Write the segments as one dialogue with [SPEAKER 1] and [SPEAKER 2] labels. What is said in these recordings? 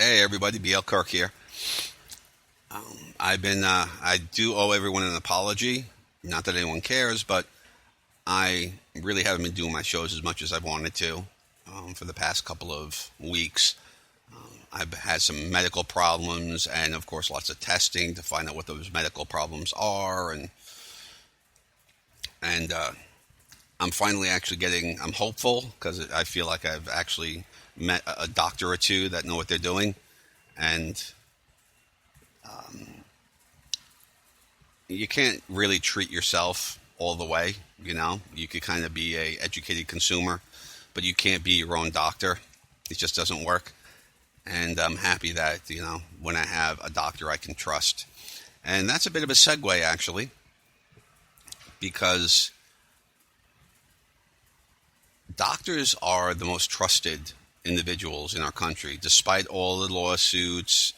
[SPEAKER 1] Hey everybody, BL Kirk here. I do owe everyone an apology. Not that anyone cares, but I really haven't been doing my shows as much as I wanted to for the past couple of weeks. I've had some medical problems and, of course, lots of testing to find out what those medical problems are. And I'm finally actually I'm hopeful because I feel like I've actually met a doctor or two that know what they're doing. And you can't really treat yourself all the way. You could kind of be a educated consumer, but you can't be your own doctor. It just doesn't work. And I'm happy that, when I have a doctor I can trust. And that's a bit of a segue, actually, because doctors are the most trusted individuals in our country, despite all the lawsuits,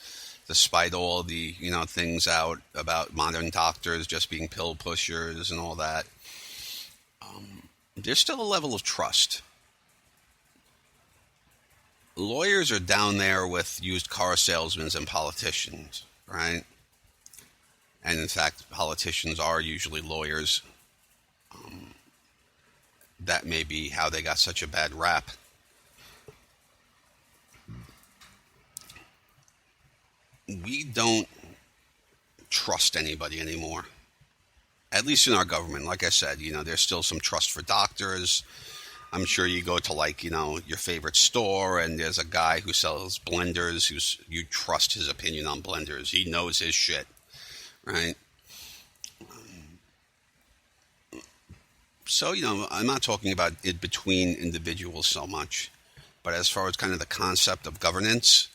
[SPEAKER 1] despite all the, things out about modern doctors just being pill pushers and all that. There's still a level of trust. Lawyers are down there with used car salesmen and politicians, right? And in fact, politicians are usually lawyers. That may be how they got such a bad rap. We don't trust anybody anymore. At least in our government. Like I said, there's still some trust for doctors. I'm sure you go to your favorite store and there's a guy who sells blenders you trust his opinion on blenders. He knows his shit, right? So, I'm not talking about it between individuals so much, but as far as kind of the concept of governance,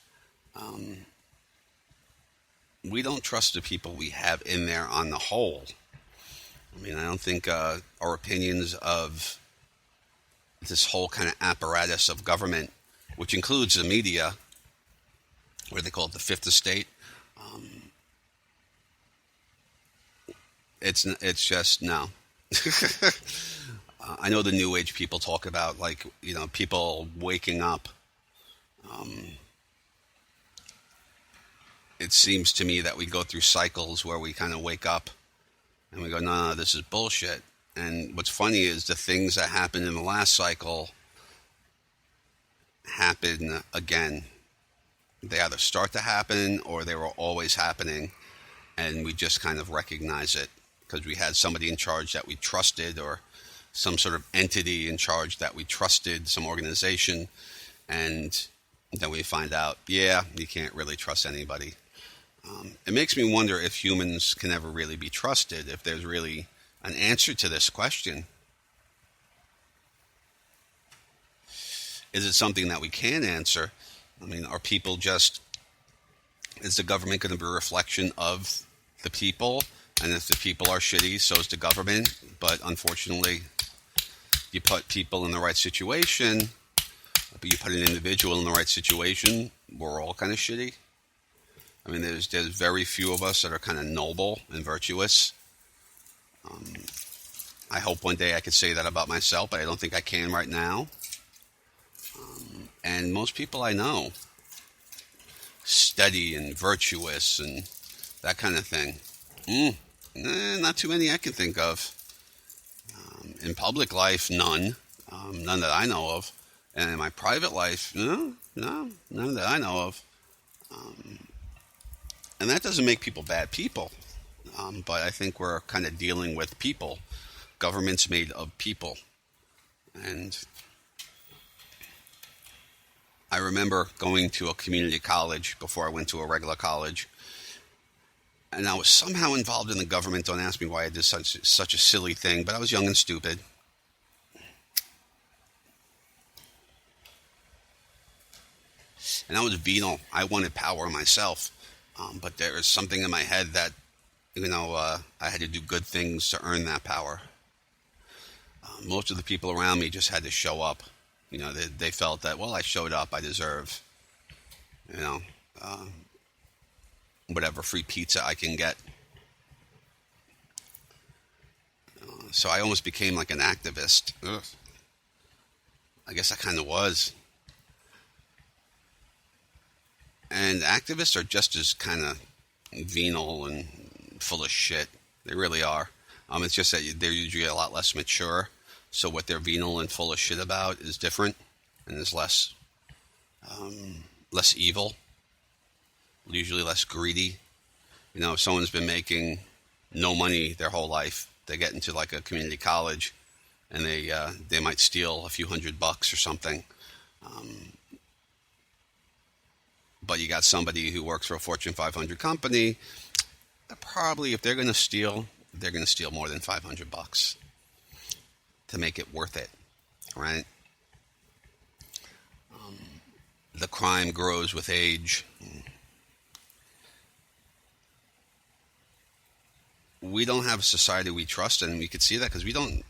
[SPEAKER 1] we don't trust the people we have in there on the whole. I don't think our opinions of this whole kind of apparatus of government, which includes the media, what they call it, the fifth estate, it's just no. I know the new age people talk about people waking up. It seems to me that we go through cycles where we kind of wake up and we go, no, this is bullshit. And what's funny is the things that happened in the last cycle happen again. They either start to happen or they were always happening, and we just kind of recognize it because we had somebody in charge that we trusted, or some sort of entity in charge that we trusted, some organization, and then we find out, yeah, you can't really trust anybody. It makes me wonder if humans can ever really be trusted, if there's really an answer to this question. Is it something that we can answer? Are people is the government going to be a reflection of the people? And if the people are shitty, so is the government. But unfortunately, you put people in the right situation, but you put an individual in the right situation, we're all kind of shitty. There's very few of us that are kind of noble and virtuous. I hope one day I could say that about myself, but I don't think I can right now. And most people I know, steady and virtuous and that kind of thing. Not too many I can think of. In public life, none. None that I know of. And in my private life, no, none that I know of. And that doesn't make people bad people. But I think we're kind of dealing with people. Government's made of people. And I remember going to a community college before I went to a regular college. And I was somehow involved in the government. Don't ask me why I did such a silly thing, but I was young and stupid. And I was venal. I wanted power myself. But there was something in my head that, I had to do good things to earn that power. Most of the people around me just had to show up. They felt that, well, I showed up, I deserve, whatever free pizza I can get. So I almost became like an activist. Ugh. I guess I kind of was. And activists are just as kind of venal and full of shit. They really are. It's just that they're usually a lot less mature. So what they're venal and full of shit about is different and is less evil, usually less greedy. If someone's been making no money their whole life, they get into like a community college and they might steal a few $100 or something. But you got somebody who works for a Fortune 500 company. Probably, if they're going to steal, they're going to steal more than $500 to make it worth it, right? The crime grows with age. We don't have a society we trust, and we could see that because we don't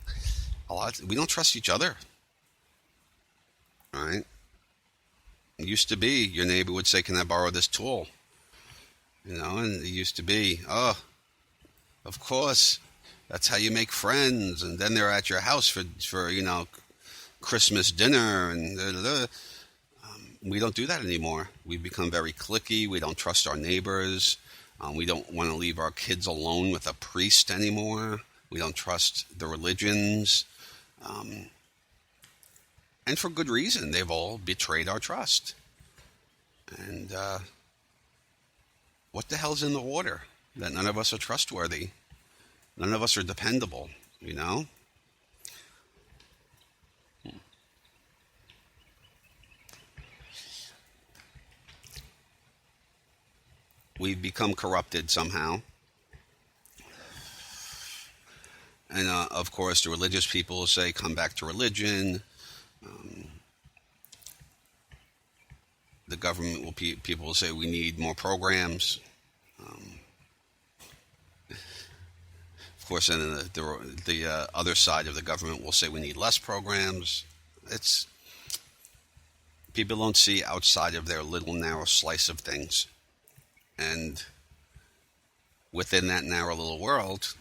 [SPEAKER 1] trust each other, right? It used to be your neighbor would say, "Can I borrow this tool?" And it used to be, "Oh, of course, that's how you make friends." And then they're at your house for Christmas dinner and da, da, da. We don't do that anymore. We've become very cliquey. We don't trust our neighbors. We don't want to leave our kids alone with a priest anymore. We don't trust the religions. And for good reason. They've all betrayed our trust. And what the hell's in the water? That none of us are trustworthy. None of us are dependable, We've become corrupted somehow. And of course, the religious people will say, come back to religion. The government people will say, we need more programs. Of course, then the other side of the government will say we need less programs. People don't see outside of their little narrow slice of things. And within that narrow little world,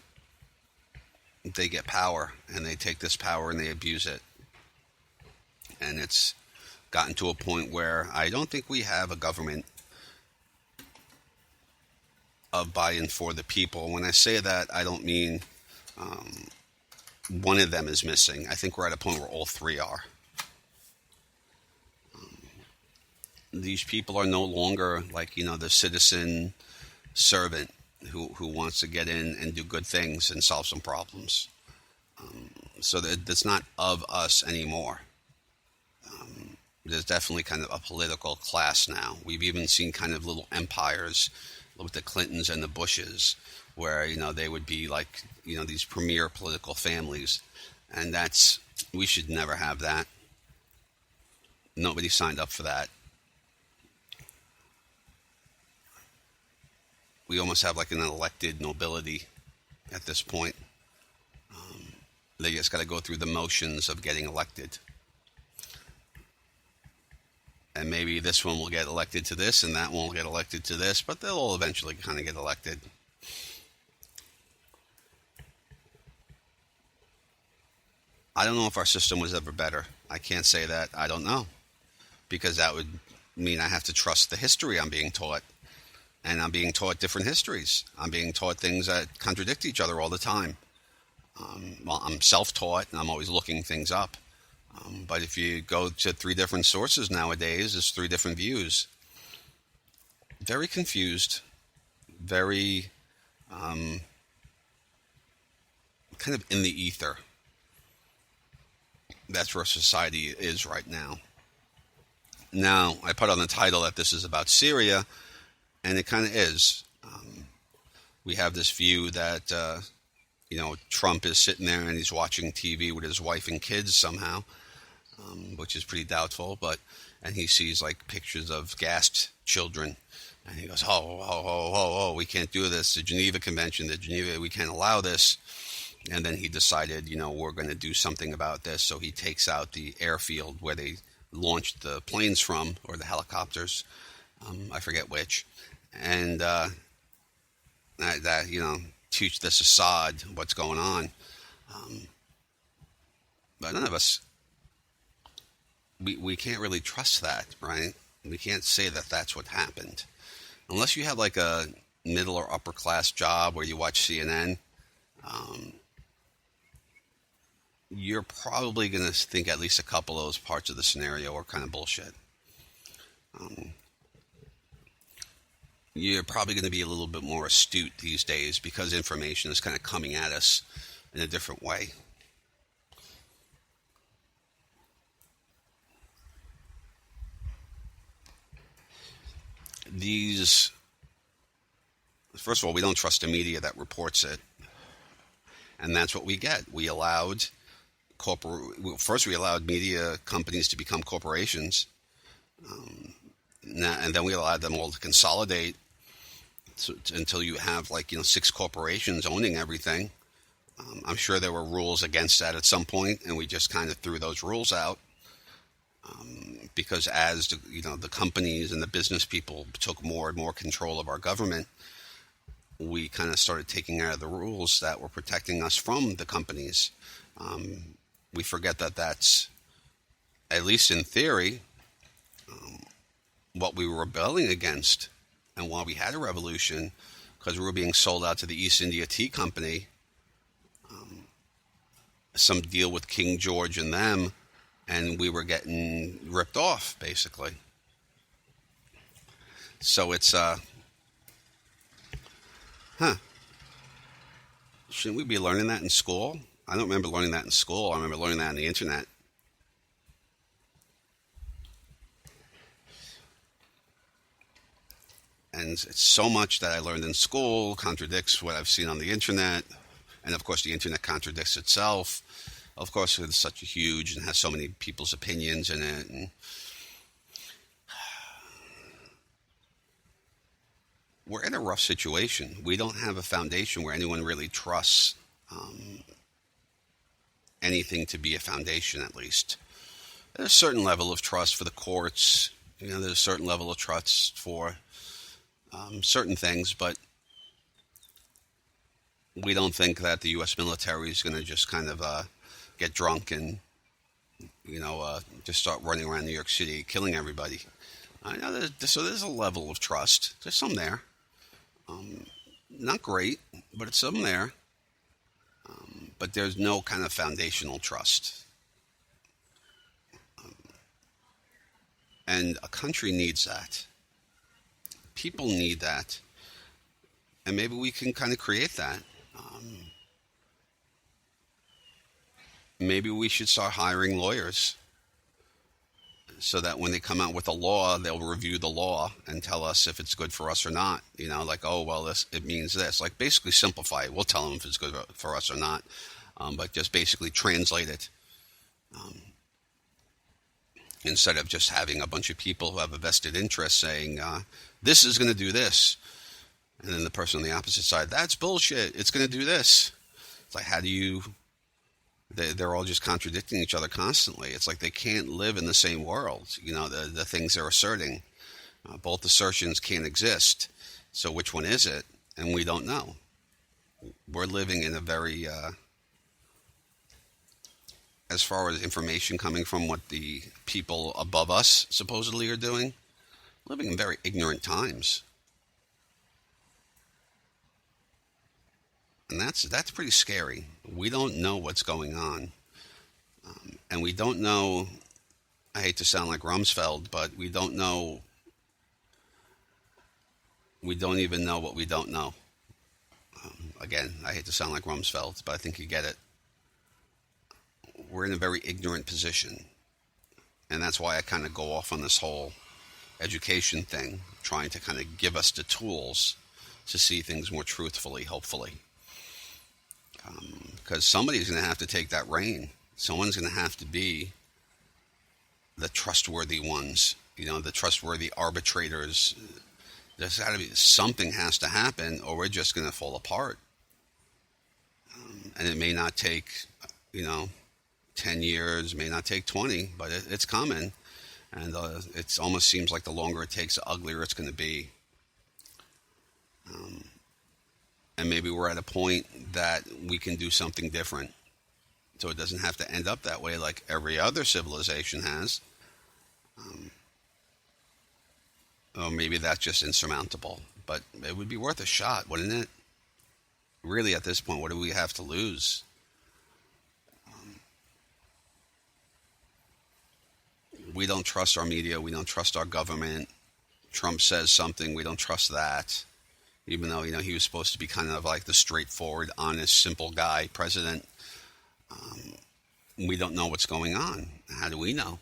[SPEAKER 1] they get power, and they take this power and they abuse it. And it's gotten to a point where I don't think we have a government of by and for the people. When I say that, I don't mean one of them is missing. I think we're at a point where all three are. These people are no longer like, the citizen servant who wants to get in and do good things and solve some problems. So that's not of us anymore. There's definitely kind of a political class now. We've even seen kind of little empires with the Clintons and the Bushes where, they would be like, these premier political families. And we should never have that. Nobody signed up for that. We almost have like an elected nobility at this point. They just got to go through the motions of getting elected. And maybe this one will get elected to this and that one will get elected to this, but they'll all eventually kind of get elected. I don't know if our system was ever better. I can't say that. I don't know. Because that would mean I have to trust the history I'm being taught. And I'm being taught different histories. I'm being taught things that contradict each other all the time. I'm self-taught, and I'm always looking things up. But if you go to 3 different sources nowadays, there's 3 different views. Very confused. Very kind of in the ether. That's where society is right now. Now, I put on the title that this is about Syria. And it kind of is. We have this view that, Trump is sitting there and he's watching TV with his wife and kids somehow, which is pretty doubtful. And he sees like pictures of gassed children. And he goes, oh, we can't do this. The Geneva Convention, we can't allow this. And then he decided, we're going to do something about this. So he takes out the airfield where they launched the planes from, or the helicopters. I forget which. And teach this Assad what's going on. But none of us, we can't really trust that, right? We can't say that that's what happened. Unless you have like a middle or upper class job where you watch CNN, um, you're probably going to think at least a couple of those parts of the scenario are kind of bullshit. Um, you're probably going to be a little bit more astute these days because information is kind of coming at us in a different way. These, first of all, we don't trust the media that reports it, and that's what we get. First we allowed media companies to become corporations, um, and then we allowed them all to consolidate until you have like six corporations owning everything. I'm sure there were rules against that at some point, and we just kind of threw those rules out because as the companies and the business people took more and more control of our government, we kind of started taking out of the rules that were protecting us from the companies. We forget that that's, at least in theory, what we were rebelling against, and why we had a revolution, because we were being sold out to the East India Tea Company, some deal with King George and them, and we were getting ripped off, basically. So it's, shouldn't we be learning that in school? I don't remember learning that in school. I remember learning that on the internet. And it's so much that I learned in school contradicts what I've seen on the internet. And of course, the internet contradicts itself. Of course, it's such a huge and has so many people's opinions in it. And we're in a rough situation. We don't have a foundation where anyone really trusts anything to be a foundation, at least. There's a certain level of trust for the courts. There's a certain level of trust for certain things, but we don't think that the U.S. military is going to just kind of get drunk and, just start running around New York City killing everybody. I know so there's a level of trust. There's some there. Not great, but it's some there. But there's no kind of foundational trust. And a country needs that. People need that. And maybe we can kind of create that. Maybe we should start hiring lawyers so that when they come out with a law, they'll review the law and tell us if it's good for us or not. Like, oh, well, it means this. Like, basically simplify it. We'll tell them if it's good for us or not, but just basically translate it instead of just having a bunch of people who have a vested interest saying, this is going to do this. And then the person on the opposite side, that's bullshit. It's going to do this. It's like, how do you... They're all just contradicting each other constantly. It's like they can't live in the same world. The things they're asserting. Both assertions can't exist. So which one is it? And we don't know. We're living in a very, as far as information coming from what the people above us supposedly are doing, living in very ignorant times. And that's pretty scary. We don't know what's going on. And we don't know, I hate to sound like Rumsfeld, but we don't even know what we don't know. Again, I hate to sound like Rumsfeld, but I think you get it. We're in a very ignorant position. And that's why I kind of go off on this whole education thing, trying to kind of give us the tools to see things more truthfully, hopefully. Because somebody's going to have to take that reign. Someone's going to have to be the trustworthy ones, the trustworthy arbitrators. There's got to be something has to happen, or we're just going to fall apart. And it may not take, 10 years, may not take 20, but it's coming. And it almost seems like the longer it takes, the uglier it's going to be. And maybe we're at a point that we can do something different. So it doesn't have to end up that way like every other civilization has. Or maybe that's just insurmountable. But it would be worth a shot, wouldn't it? Really, at this point, what do we have to lose? We don't trust our media. We don't trust our government. Trump says something, we don't trust that. Even though, he was supposed to be kind of like the straightforward, honest, simple guy, president. We don't know what's going on. How do we know?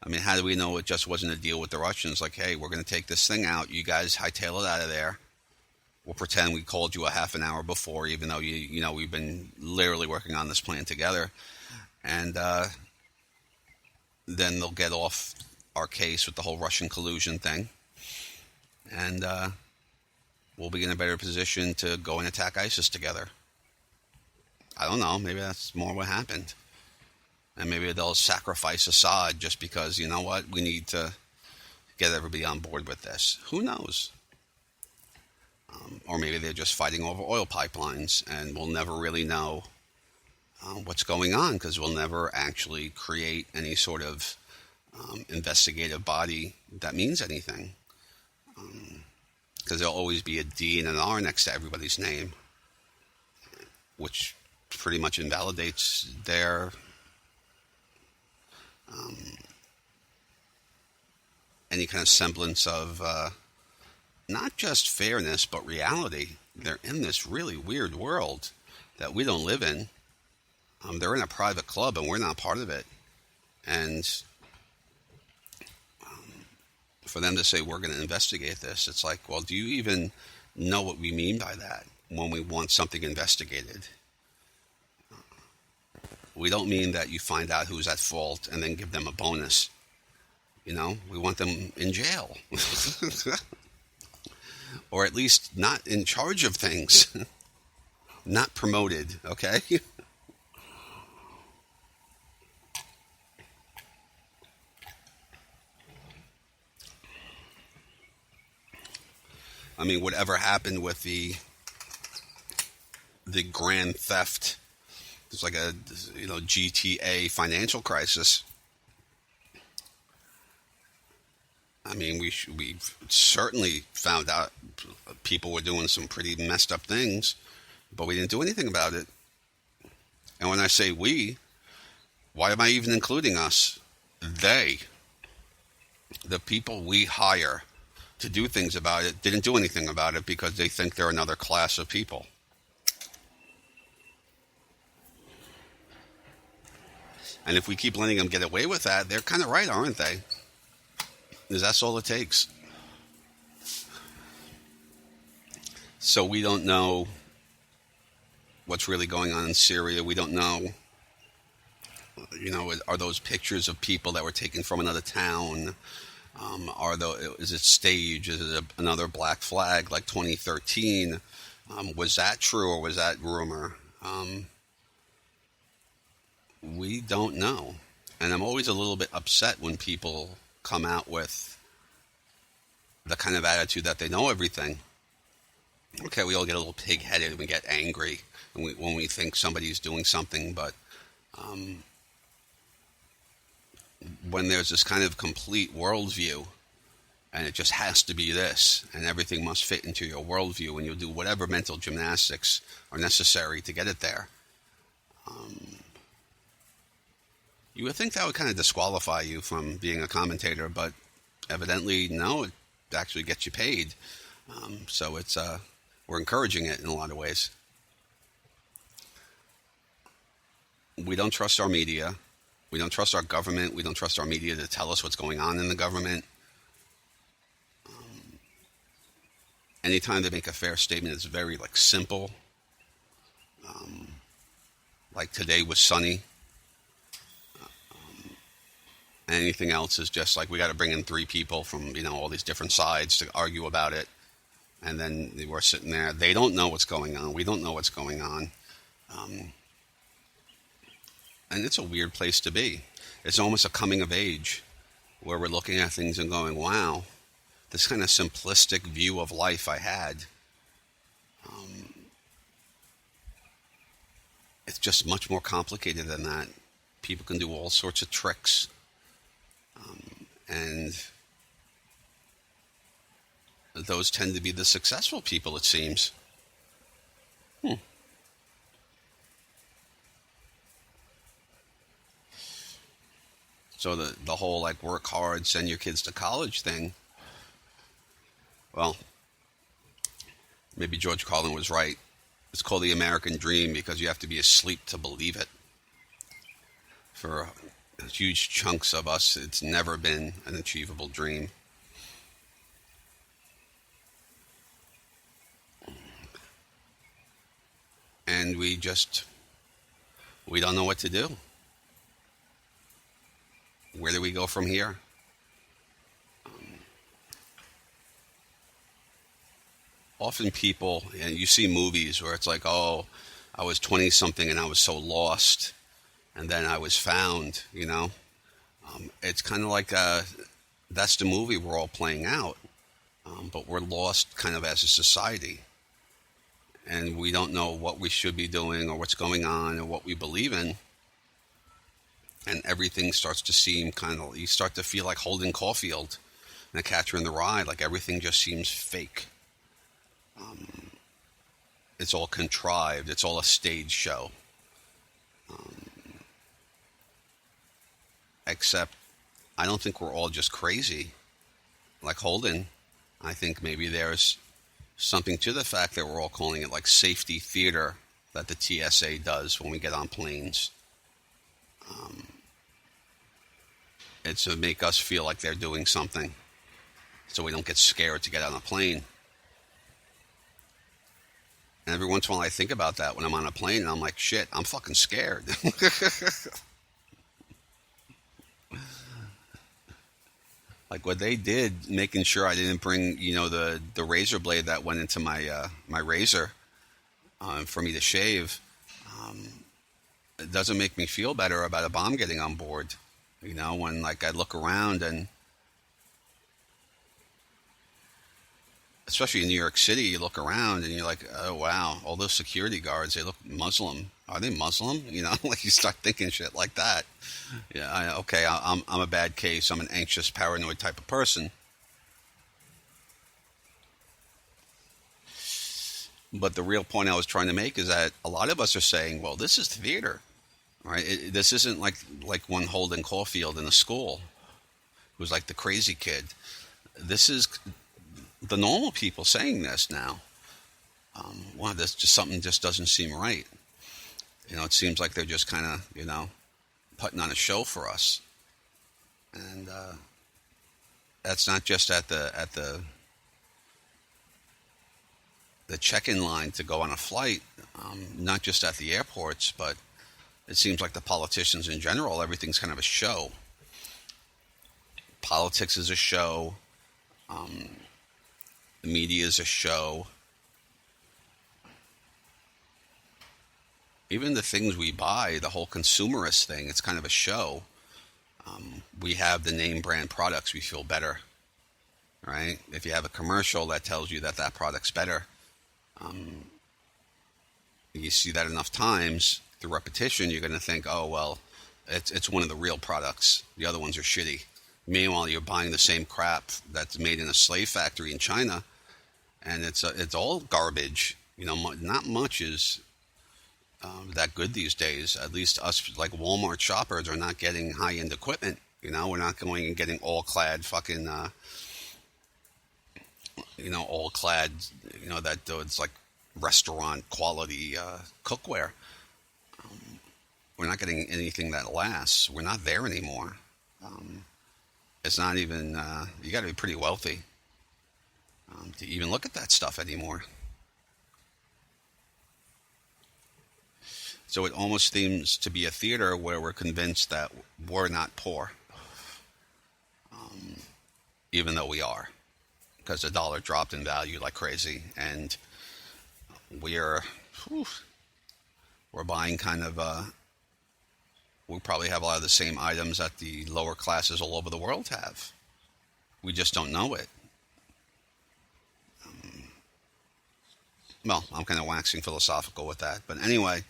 [SPEAKER 1] I mean, how do we know it just wasn't a deal with the Russians? Like, hey, we're going to take this thing out. You guys hightail it out of there. We'll pretend we called you a half an hour before, even though we've been literally working on this plan together. And then they'll get off our case with the whole Russian collusion thing. And we'll be in a better position to go and attack ISIS together. I don't know. Maybe that's more what happened. And maybe they'll sacrifice Assad just because, you know what, we need to get everybody on board with this. Who knows? Or maybe they're just fighting over oil pipelines and we'll never really know what's going on because we'll never actually create any sort of investigative body that means anything. Because there'll always be a D and an R next to everybody's name, which pretty much invalidates their any kind of semblance of not just fairness, but reality. They're in this really weird world that we don't live in. They're in a private club and we're not part of it. And for them to say we're going to investigate this, it's like, well, do you even know what we mean by that when we want something investigated? We don't mean that you find out who's at fault and then give them a bonus. We want them in jail. Or at least not in charge of things. Not promoted, okay? I mean, whatever happened with the grand theft, it's like a GTA financial crisis. I mean, we certainly found out people were doing some pretty messed up things, but we didn't do anything about it. And when I say we, why am I even including us? They, the people we hire to do things about it, didn't do anything about it because they think they're another class of people. And if we keep letting them get away with that, they're kind of right, aren't they? Because that's all it takes. So we don't know what's really going on in Syria. We don't know, are those pictures of people that were taken from another town? Is it staged? Is it another black flag like 2013? Was that true or was that rumor? We don't know. And I'm always a little bit upset when people come out with the kind of attitude that they know everything. Okay, we all get a little pig-headed and we get angry when we think somebody's doing something, but when there's this kind of complete worldview and it just has to be this and everything must fit into your worldview and you'll do whatever mental gymnastics are necessary to get it there, you would think that would kind of disqualify you from being a commentator, but evidently no, it actually gets you paid. So it's we're encouraging it in a lot of ways. We don't trust our media. We don't trust our government. We don't trust our media to tell us what's going on in the government. Anytime they make a fair statement, it's very simple. Like today was sunny. Anything else is just like we got to bring in three people from all these different sides to argue about it, and then we're sitting there. They don't know what's going on. We don't know what's going on, and it's a weird place to be. It's almost a coming of age, where we're looking at things and going, "Wow, this kind of simplistic view of life I had. It's just much more complicated than that. People can do all sorts of tricks." And those tend to be the successful people, it seems. Hmm. So the whole like work hard, send your kids to college thing. Well, maybe George Carlin was right. It's called the American Dream because you have to be asleep to believe it. For huge chunks of us, it's never been an achievable dream. And we don't know what to do. Where do we go from here? Often people, and you see movies where it's like, oh, I was 20 something and I was so lost, and then I was found, you know? It's kind of like that's the movie we're all playing out, but we're lost kind of as a society. And we don't know what we should be doing or what's going on or what we believe in. And everything starts to seem kind of, you start to feel like Holden Caulfield and A Catcher in the Rye, like everything just seems fake. It's all contrived. It's all a stage show. Except I don't think we're all just crazy like Holden. I think maybe there's something to the fact that we're all calling it like safety theater that the TSA does when we get on planes. It's to make us feel like they're doing something so we don't get scared to get on a plane. And every once in a while I think about that when I'm on a plane and I'm like, shit, I'm fucking scared. Like what they did, making sure I didn't bring, the razor blade that went into my razor for me to shave. It doesn't make me feel better about a bomb getting on board. When like I look around, and especially in New York City, you look around and you're like, oh wow, all those security guards, they look Muslim. Are they Muslim? Like you start thinking shit like that. Yeah, I'm a bad case. I'm an anxious, paranoid type of person. But the real point I was trying to make is that a lot of us are saying, well, this is theater, right? This isn't like one Holden Caulfield in a school who's like the crazy kid. This is the normal people saying this now. Wow, this just something just doesn't seem right. It seems like they're just kind of, putting on a show for us. And that's not just at the check-in line to go on a flight, not just at the airports, but it seems like the politicians in general, everything's kind of a show. Politics is a show. The media is a show. Even the things we buy, the whole consumerist thing, it's kind of a show. We have the name brand products, we feel better, right? If you have a commercial that tells you that product's better, you see that enough times, through repetition, you're going to think, oh, well, it's one of the real products. The other ones are shitty. Meanwhile, you're buying the same crap that's made in a slave factory in China, and it's all garbage. Not much is that good these days. At least us, like Walmart shoppers, are not getting high-end equipment. We're not going and getting all-clad fucking, all-clad, that it's like restaurant quality cookware. We're not getting anything that lasts. We're not there anymore. It's not even, you got to be pretty wealthy to even look at that stuff anymore. So it almost seems to be a theater where we're convinced that we're not poor, even though we are, because the dollar dropped in value like crazy, and we're buying kind of, we probably have a lot of the same items that the lower classes all over the world have. We just don't know it. Well, I'm kind of waxing philosophical with that, but anyway,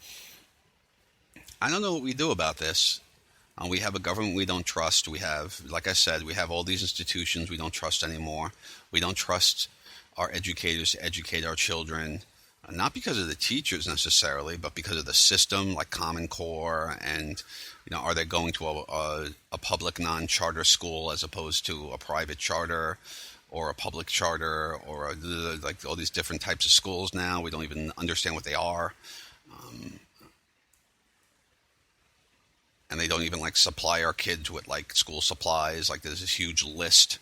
[SPEAKER 1] I don't know what we do about this. We have a government we don't trust. We have, like I said, we have all these institutions we don't trust anymore. We don't trust our educators to educate our children, not because of the teachers necessarily, but because of the system, like Common Core, and are they going to a public non-charter school as opposed to a private charter, or a public charter, or like all these different types of schools now. We don't even understand what they are, and they don't even like supply our kids with like school supplies. Like there's this huge list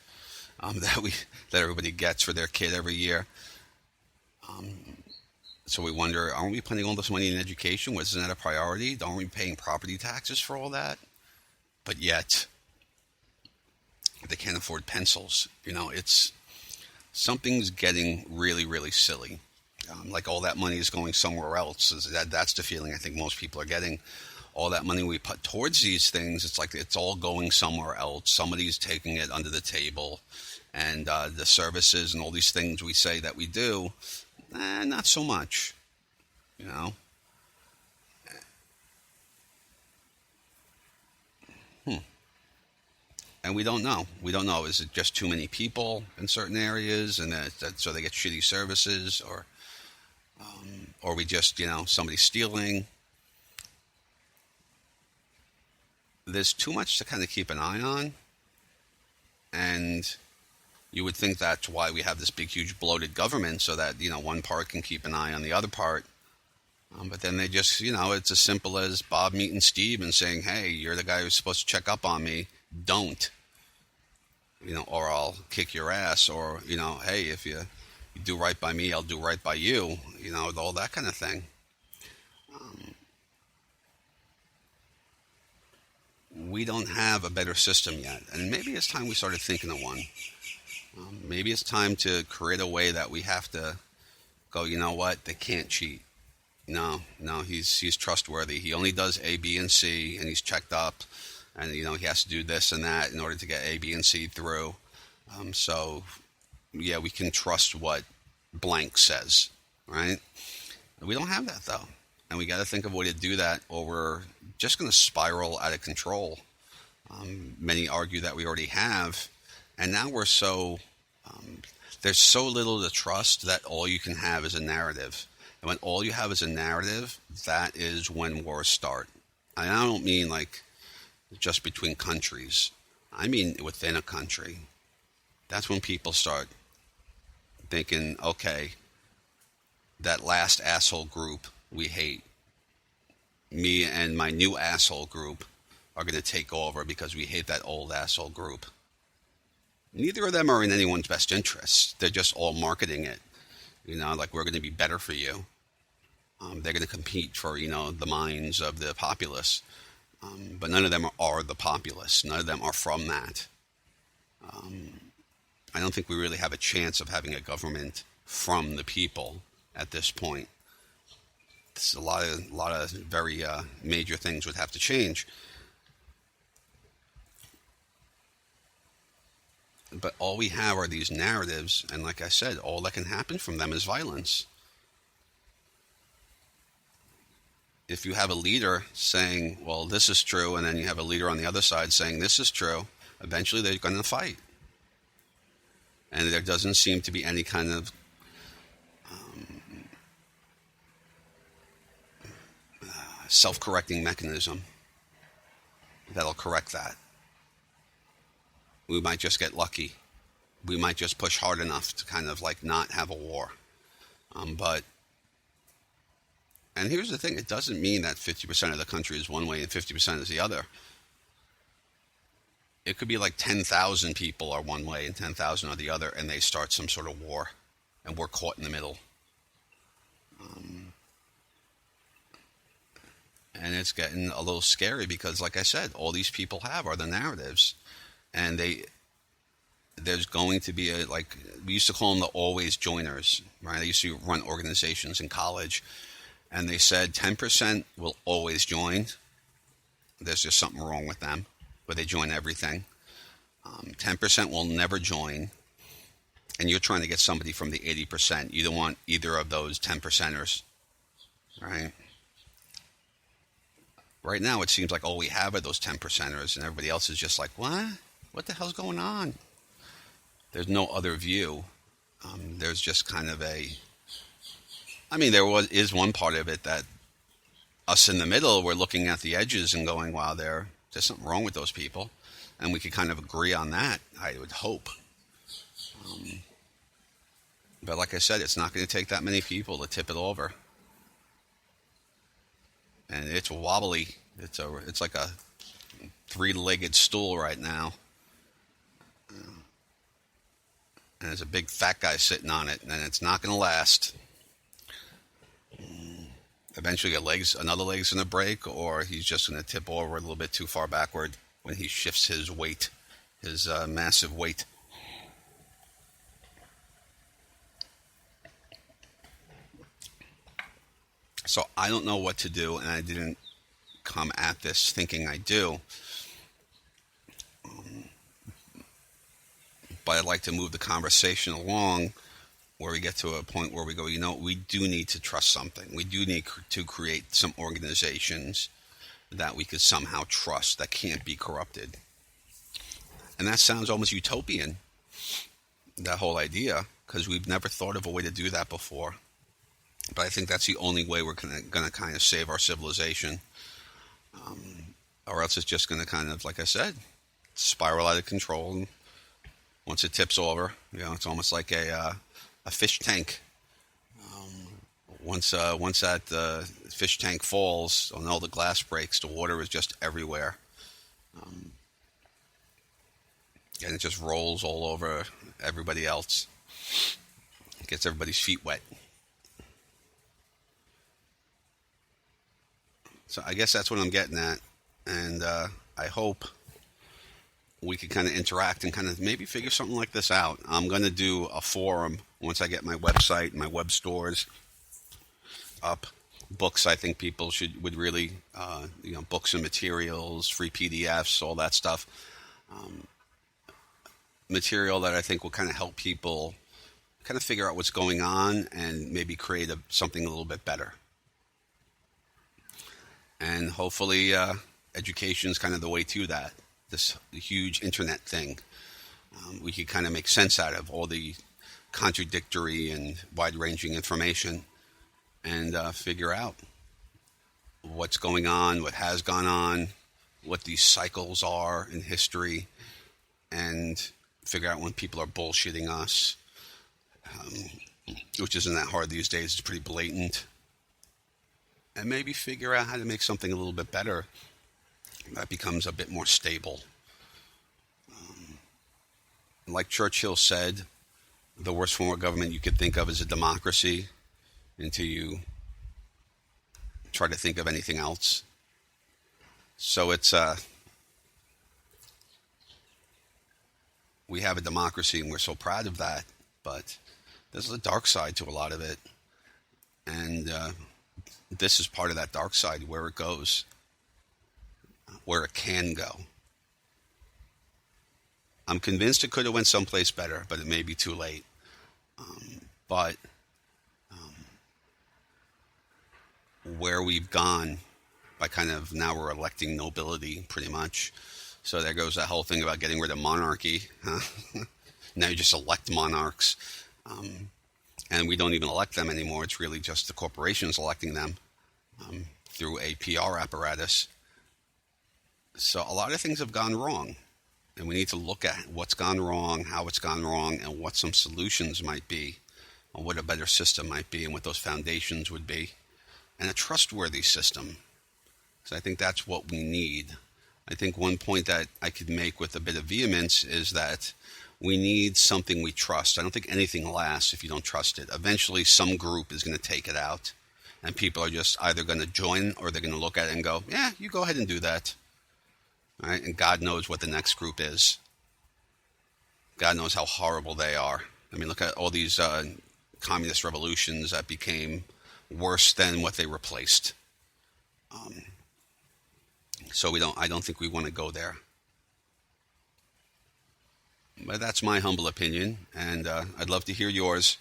[SPEAKER 1] that everybody gets for their kid every year. So we wonder, aren't we putting all this money in education? Wasn't that a priority? Aren't we paying property taxes for all that? But yet, they can't afford pencils. It's something's getting really, really silly. Like all that money is going somewhere else. That's the feeling I think most people are getting. All that money we put towards these things, it's like it's all going somewhere else. Somebody's taking it under the table. And the services and all these things we say that we do, not so much, And we don't know. We don't know. Is it just too many people in certain areas, and so they get shitty services, or we just, somebody's stealing? There's too much to kind of keep an eye on, and you would think that's why we have this big, huge, bloated government, so that, one part can keep an eye on the other part. But then they just, it's as simple as Bob meeting Steve and saying, hey, you're the guy who's supposed to check up on me. Don't. Or I'll kick your ass. Or, hey, if you do right by me, I'll do right by you. All that kind of thing. We don't have a better system yet. And maybe it's time we started thinking of one. Maybe it's time to create a way that we have to go, you know what, they can't cheat. No, he's trustworthy. He only does A, B, and C, and he's checked up. And, he has to do this and that in order to get A, B, and C through. So, yeah, we can trust what blank says, right? We don't have that, though. And we got to think of a way to do that, or we're just going to spiral out of control. Many argue that we already have. And now we're there's so little to trust that all you can have is a narrative. And when all you have is a narrative, that is when wars start. And I don't mean like just between countries. I mean within a country. That's when people start thinking, okay, that last asshole group we hate, me and my new asshole group are going to take over because we hate that old asshole group. Neither of them are in anyone's best interest. They're just all marketing it. Like we're going to be better for you. They're going to compete for, the minds of the populace. But none of them are the populace. None of them are from that. I don't think we really have a chance of having a government from the people at this point. A lot of very major things would have to change. But all we have are these narratives, and like I said, all that can happen from them is violence. If you have a leader saying, well, this is true, and then you have a leader on the other side saying this is true, eventually they're going to fight. And there doesn't seem to be any kind of self-correcting mechanism that'll correct that. We might just get lucky. We might just push hard enough to kind of like not have a war. And here's the thing, it doesn't mean that 50% of the country is one way and 50% is the other. It could be like 10,000 people are one way and 10,000 are the other, and they start some sort of war, and we're caught in the middle. And it's getting a little scary because, like I said, all these people have are the narratives. And there's going to be we used to call them the always joiners, right? I used to run organizations in college, and they said 10% will always join. There's just something wrong with them, but they join everything. 10% will never join, and you're trying to get somebody from the 80%. You don't want either of those 10%ers, right? Right now, it seems like all we have are those 10%ers, and everybody else is just like, what? What the hell's going on? There's no other view. There's just kind of is one part of it that us in the middle, we're looking at the edges and going, wow, there's something wrong with those people. And we could kind of agree on that, I would hope. But like I said, it's not going to take that many people to tip it over. And it's wobbly. It's like a three-legged stool right now. And there's a big fat guy sitting on it, and it's not going to last. Eventually, another leg's going to break, or he's just going to tip over a little bit too far backward when he shifts his weight, his massive weight. So I don't know what to do, and I didn't come at this thinking I do. But I'd like to move the conversation along where we get to a point where we go, we do need to trust something. We do need to create some organizations that we could somehow trust that can't be corrupted. And that sounds almost utopian, that whole idea, because we've never thought of a way to do that before. But I think that's the only way we're going to kind of save our civilization. Or else it's just going to kind of, like I said, spiral out of control. And once it tips over, it's almost like a fish tank. Once that fish tank falls and all the glass breaks, the water is just everywhere. And it just rolls all over everybody else. It gets everybody's feet wet. So I guess that's what I'm getting at. And I hope we could kind of interact and kind of maybe figure something like this out. I'm going to do a forum once I get my website and my web stores up. Books, I think people would really, books and materials, free PDFs, all that stuff. Material that I think will kind of help people kind of figure out what's going on and maybe create something a little bit better. And hopefully education is kind of the way to that. This huge internet thing. We could kind of make sense out of all the contradictory and wide-ranging information and figure out what's going on, what has gone on, what these cycles are in history, and figure out when people are bullshitting us, which isn't that hard these days. It's pretty blatant. And maybe figure out how to make something a little bit better that becomes a bit more stable. Like Churchill said, the worst form of government you could think of is a democracy until you try to think of anything else. So we have a democracy and we're so proud of that, but there's a dark side to a lot of it. And this is part of that dark side, where it goes, where it can go. I'm convinced it could have went someplace better, but it may be too late. But where we've gone by kind of now we're electing nobility pretty much. So there goes that whole thing about getting rid of monarchy. Huh? Now you just elect monarchs. And we don't even elect them anymore. It's really just the corporations electing them through a PR apparatus. So a lot of things have gone wrong. And we need to look at what's gone wrong, how it's gone wrong, and what some solutions might be, and what a better system might be, and what those foundations would be, and a trustworthy system. So I think that's what we need. I think one point that I could make with a bit of vehemence is that we need something we trust. I don't think anything lasts if you don't trust it. Eventually, some group is going to take it out, and people are just either going to join or they're going to look at it and go, yeah, you go ahead and do that. All right? And God knows what the next group is. God knows how horrible they are. I mean, look at all these communist revolutions that became worse than what they replaced. So I don't think we want to go there. But that's my humble opinion, and I'd love to hear yours.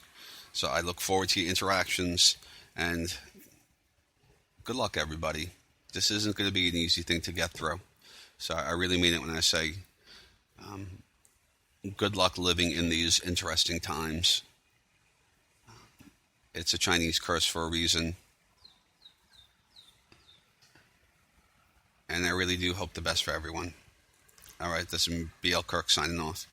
[SPEAKER 1] So I look forward to your interactions, and good luck, everybody. This isn't going to be an easy thing to get through. So I really mean it when I say good luck living in these interesting times. It's a Chinese curse for a reason. And I really do hope the best for everyone. All right, this is BL Kirk signing off.